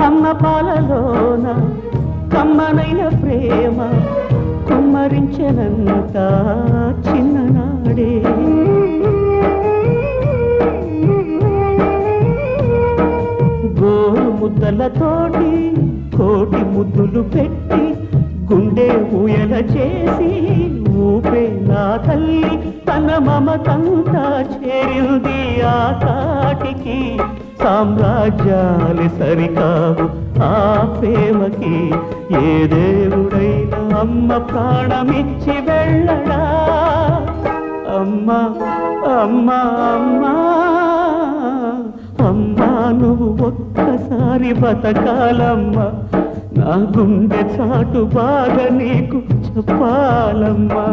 అమ్మ పాలలోన కమ్మనైన ప్రేమ కుమ్మరించెనంత చిన్ననాడే గోరు ముద్దలతోటి కోటి ముద్దులు పెట్టి గుండె ఊయల చేసి ఊపే నా తల్లి తన మమతంతా చేరింది ఆ కాటికి సామ్రాజ్యాలు సరికావు ఆ ప్రేమకి ఏ దేవుడైనా అమ్మ ప్రాణమిచ్చి వెళ్ళడా అమ్మా అమ్మా అమ్మా అమ్మా నువ్వు ఒక్కసారి బతకాలమ్మా నా గుండె చాటు బాగా నీకు చెప్పాలమ్మా